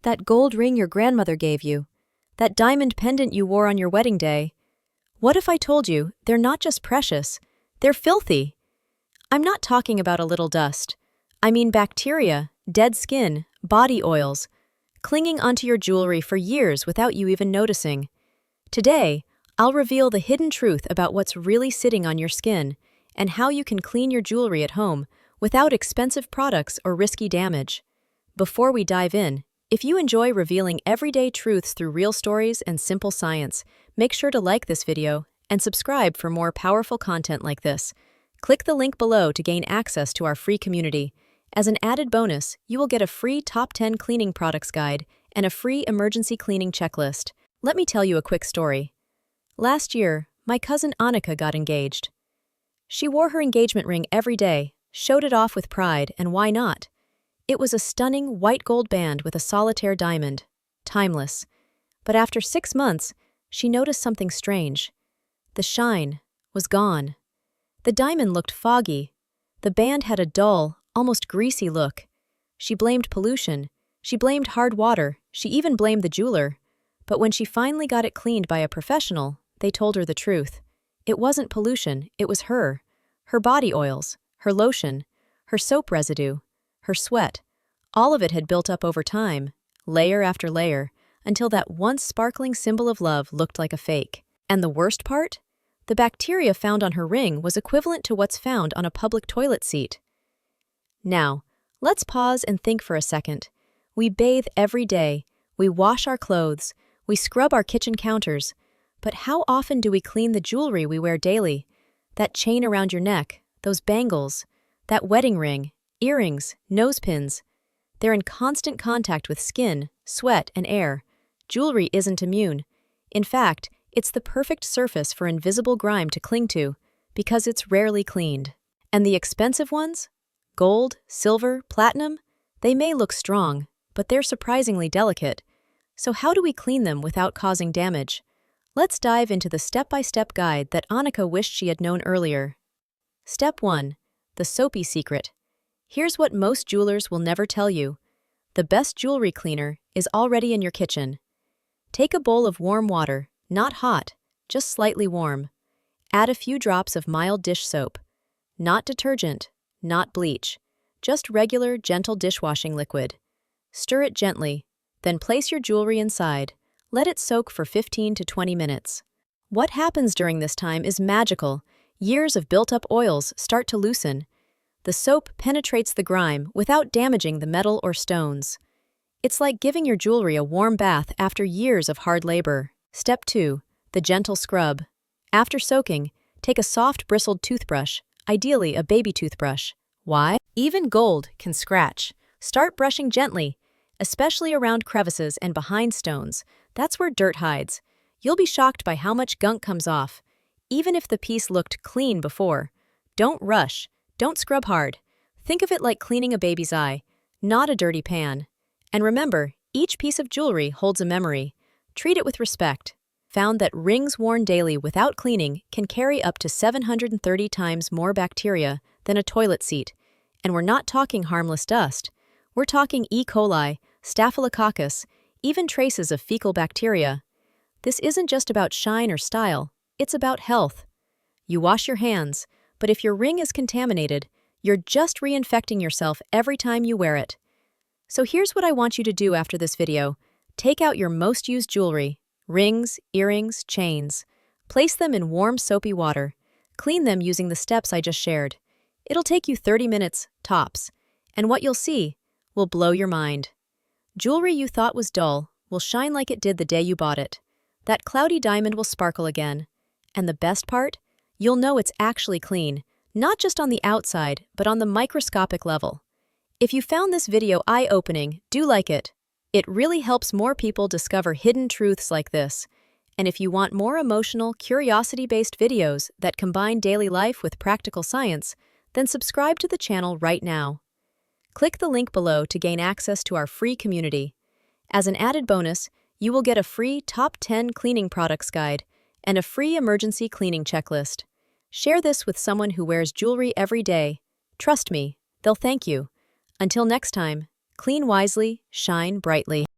That gold ring your grandmother gave you? That diamond pendant you wore on your wedding day? What if I told you they're not just precious, they're filthy? I'm not talking about a little dust. I mean bacteria, dead skin, body oils, clinging onto your jewelry for years without you even noticing. Today, I'll reveal the hidden truth about what's really sitting on your skin and how you can clean your jewelry at home without expensive products or risky damage. Before we dive in, if you enjoy revealing everyday truths through real stories and simple science, make sure to like this video and subscribe for more powerful content like this. Click the link below to gain access to our free community. As an added bonus, you will get a free Top 10 Cleaning Products Guide and a free emergency cleaning checklist. Let me tell you a quick story. Last year, my cousin Annika got engaged. She wore her engagement ring every day, showed it off with pride, and why not? It was a stunning white gold band with a solitaire diamond. Timeless. But after 6 months, she noticed something strange. The shine was gone. The diamond looked foggy. The band had a dull, almost greasy look. She blamed pollution. She blamed hard water. She even blamed the jeweler. But when she finally got it cleaned by a professional, they told her the truth. It wasn't pollution, it was her. Her body oils, her lotion, her soap residue, her sweat. All of it had built up over time, layer after layer, until that once sparkling symbol of love looked like a fake. And the worst part? The bacteria found on her ring was equivalent to what's found on a public toilet seat. Now, let's pause and think for a second. We bathe every day, we wash our clothes, we scrub our kitchen counters, but how often do we clean the jewelry we wear daily? That chain around your neck, those bangles, that wedding ring, earrings, nose pins. They're in constant contact with skin, sweat, and air. Jewelry isn't immune. In fact, it's the perfect surface for invisible grime to cling to, because it's rarely cleaned. And the expensive ones? Gold, silver, platinum? They may look strong, but they're surprisingly delicate. So how do we clean them without causing damage? Let's dive into the step-by-step guide that Annika wished she had known earlier. Step 1. The soapy secret. Here's what most jewelers will never tell you. The best jewelry cleaner is already in your kitchen. Take a bowl of warm water, not hot, just slightly warm. Add a few drops of mild dish soap. Not detergent, not bleach. Just regular, gentle dishwashing liquid. Stir it gently, then place your jewelry inside. Let it soak for 15 to 20 minutes. What happens during this time is magical. Years of built-up oils start to loosen. The soap penetrates the grime without damaging the metal or stones. It's like giving your jewelry a warm bath after years of hard labor. Step 2. The gentle scrub. After soaking, take a soft bristled toothbrush, ideally a baby toothbrush. Why? Even gold can scratch. Start brushing gently, especially around crevices and behind stones. That's where dirt hides. You'll be shocked by how much gunk comes off, even if the piece looked clean before. Don't rush. Don't scrub hard. Think of it like cleaning a baby's eye, not a dirty pan. And remember, each piece of jewelry holds a memory. Treat it with respect. Found that rings worn daily without cleaning can carry up to 730 times more bacteria than a toilet seat. And we're not talking harmless dust. We're talking E. coli, staphylococcus, even traces of fecal bacteria. This isn't just about shine or style, it's about health. You wash your hands, but if your ring is contaminated, you're just reinfecting yourself every time you wear it. So here's what I want you to do after this video. Take out your most used jewelry, rings, earrings, chains. Place them in warm soapy water. Clean them using the steps I just shared. It'll take you 30 minutes, tops. And what you'll see will blow your mind. Jewelry you thought was dull will shine like it did the day you bought it. That cloudy diamond will sparkle again. And the best part? You'll know it's actually clean, not just on the outside, but on the microscopic level. If you found this video eye-opening, do like it. It really helps more people discover hidden truths like this. And if you want more emotional, curiosity-based videos that combine daily life with practical science, then subscribe to the channel right now. Click the link below to gain access to our free community. As an added bonus, you will get a free Top 10 Cleaning Products Guide and a free emergency cleaning checklist. Share this with someone who wears jewelry every day. Trust me, they'll thank you. Until next time, clean wisely, shine brightly.